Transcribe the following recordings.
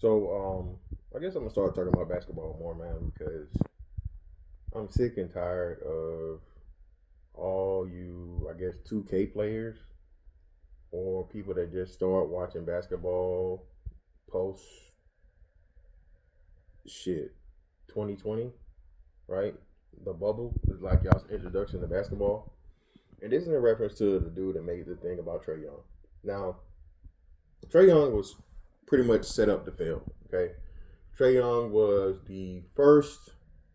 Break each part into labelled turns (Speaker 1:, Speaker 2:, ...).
Speaker 1: I guess I'm gonna start talking about basketball more, man, because I'm sick and tired of all you, I guess, 2K players or people that just start watching basketball post shit 2020, right? The bubble is like y'all's introduction to basketball, and this is in reference to the dude that made the thing about Trae Young. Now, Trae Young was pretty much set up to fail. Okay, Trae Young was the first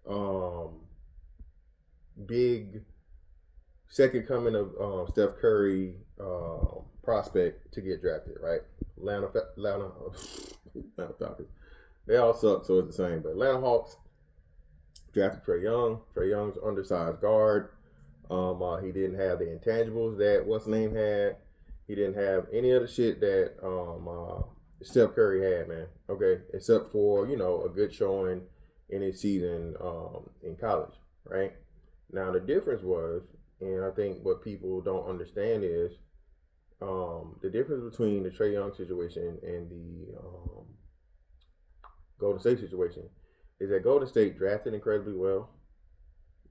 Speaker 1: um, big second coming of Steph Curry prospect to get drafted, right? Atlanta Falcons. They all suck, so it's the same. But Atlanta Hawks drafted Trae Young. Trae Young's undersized guard. He didn't have the intangibles that what's name had. He didn't have any of the shit that Steph Curry had, man. Okay, except for a good showing in his season in college, right? Now the difference was, and I think what people don't understand is the difference between the Trae Young situation and the Golden State situation is that Golden State drafted incredibly well.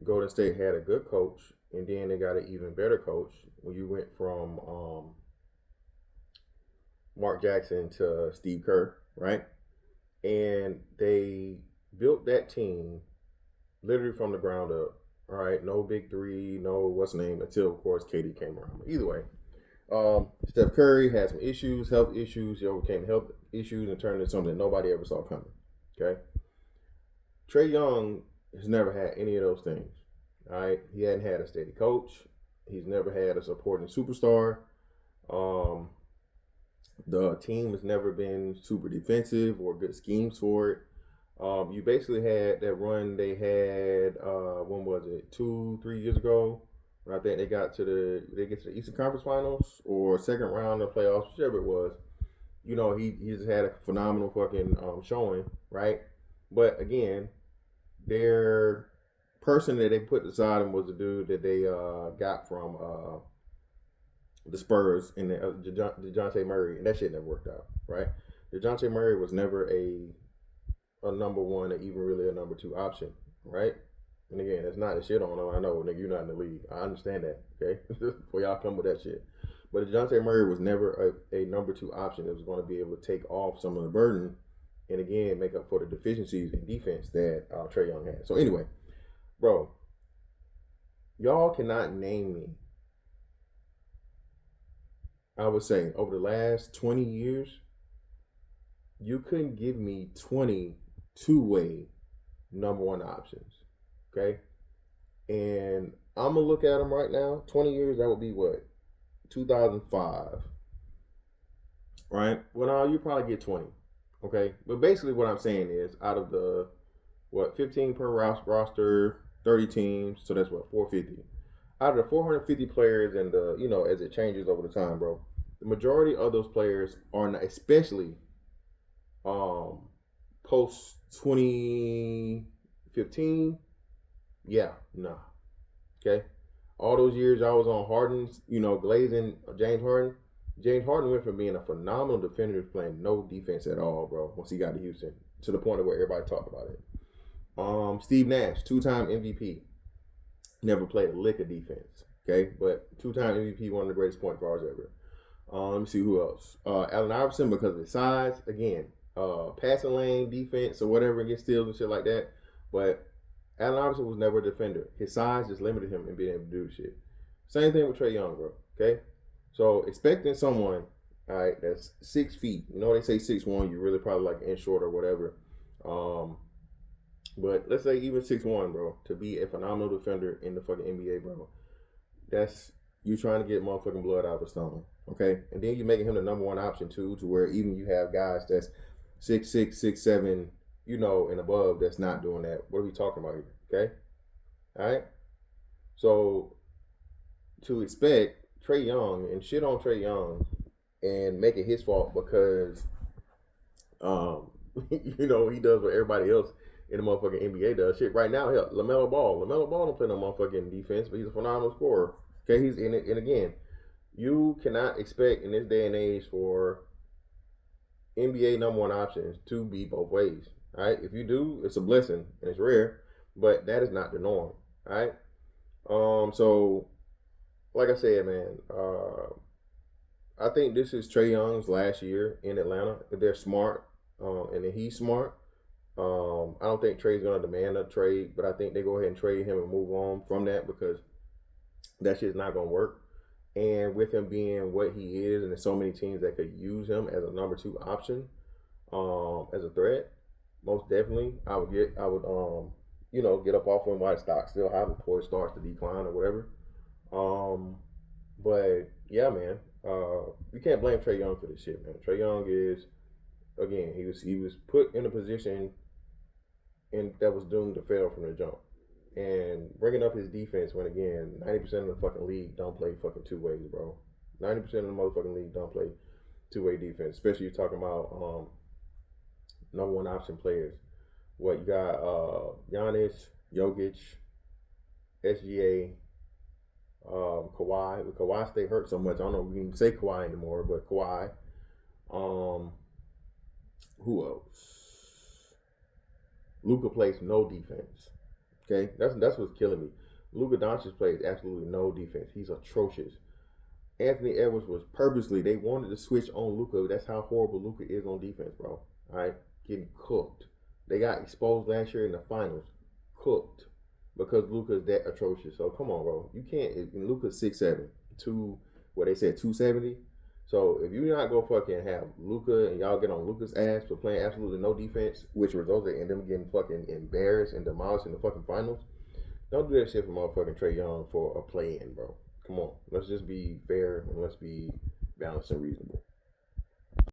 Speaker 1: Golden State had a good coach, and then they got an even better coach when you went from Mark Jackson to Steve Kerr, right? And they built that team literally from the ground up. All right, no big three, no what's name until of course KD came around. But either way, Steph Curry had some issues, health issues. He overcame health issues and turned into something that nobody ever saw coming. Okay, Trae Young has never had any of those things. All right, he hadn't had a steady coach. He's never had a supporting superstar. Um, the team has never been super defensive or good schemes for it. You basically had that run they had. When was it? 2, 3 years ago. When I think they get to the Eastern Conference Finals or second round of playoffs, whichever it was. He just had a phenomenal fucking showing, right? But again, their person that they put aside him was the dude that they got from the Spurs and DeJounte Murray, and that shit never worked out, right? DeJounte Murray was never a number one or even really a number two option, right? And again, that's not a shit on him. I know, nigga, you're not in the league. I understand that, okay? Before y'all come with that shit. But DeJounte Murray was never a number two option that was going to be able to take off some of the burden and again make up for the deficiencies in defense that Trae Young had. So anyway, bro, y'all cannot name me. I would say over the last 20 years, you couldn't give me 20 two-way number one options. Okay? And I'm going to look at them right now. 20 years, that would be what? 2005. Right? Well, now you probably get 20. Okay? But basically what I'm saying is out of the, 15 per roster, 30 teams, so that's 450. Out of the 450 players and as it changes over the time, bro, the majority of those players are not, especially post 2015, yeah, nah. Okay. All those years I was on Harden's, glazing James Harden. James Harden went from being a phenomenal defender to playing no defense at all, bro, once he got to Houston, to the point of where everybody talked about it. Steve Nash, 2-time MVP. Never played a lick of defense. Okay, but 2-time MVP, one of the greatest point guards ever. Let me see who else. Allen Iverson, because of his size, again, passing lane defense or whatever, get steals and shit like that. But Allen Iverson was never a defender. His size just limited him in being able to do shit. Same thing with Trae Young, bro. Okay, so expecting someone, all right, that's 6 feet. They say 6'1", you're really probably like an inch short or whatever. But let's say even 6'1", bro, to be a phenomenal defender in the fucking NBA, bro. That's you trying to get motherfucking blood out of a stone, okay? And then you're making him the number one option too, to where even you have guys that's 6'6", 6'7", and above that's not doing that. What are we talking about here? Okay, all right. So to expect Trae Young and shit on Trae Young and make it his fault because he does what everybody else in the motherfucking NBA does. Shit, right now, hell, LaMelo Ball don't play no motherfucking defense, but he's a phenomenal scorer. Okay, he's in it. And again, you cannot expect in this day and age for NBA number one options to be both ways. Right? If you do, it's a blessing and it's rare, but that is not the norm. Right? So like I said, man, I think this is Trae Young's last year in Atlanta. If they're smart, and then he's smart. I don't think Trae's gonna demand a trade, but I think they go ahead and trade him and move on from that because that shit's not gonna work. And with him being what he is, and there's so many teams that could use him as a number two option, as a threat, most definitely, get up off him while the stock still high before it starts to decline or whatever. Um, but yeah, man, you can't blame Trae Young for this shit, man. Trae Young is again, he was put in a position and that was doomed to fail from the jump. And bringing up his defense when again 90% of the fucking league don't play fucking two ways, bro. 90% of the motherfucking league don't play two-way defense, especially you're talking about number one option players. What you got? Giannis, Jokic, SGA, Kawhi. With Kawhi stay hurt so much, I don't know if we can say Kawhi anymore, but Kawhi. Um, who else? Luka plays no defense. Okay, that's what's killing me. Luka Doncic plays absolutely no defense. He's atrocious. Anthony Edwards was purposely they wanted to switch on Luka. That's how horrible Luka is on defense, bro. All right, getting cooked. They got exposed last year in the finals, cooked because Luka's that atrocious. So come on, bro. You can't. Luka's 6'7", what they said 270. So if you're not gonna fucking have Luka and y'all get on Luka's ass for playing absolutely no defense, which resulted in them getting fucking embarrassed and demolished in the fucking finals, don't do that shit for motherfucking Trae Young for a play-in, bro. Come on, let's just be fair and let's be balanced and reasonable.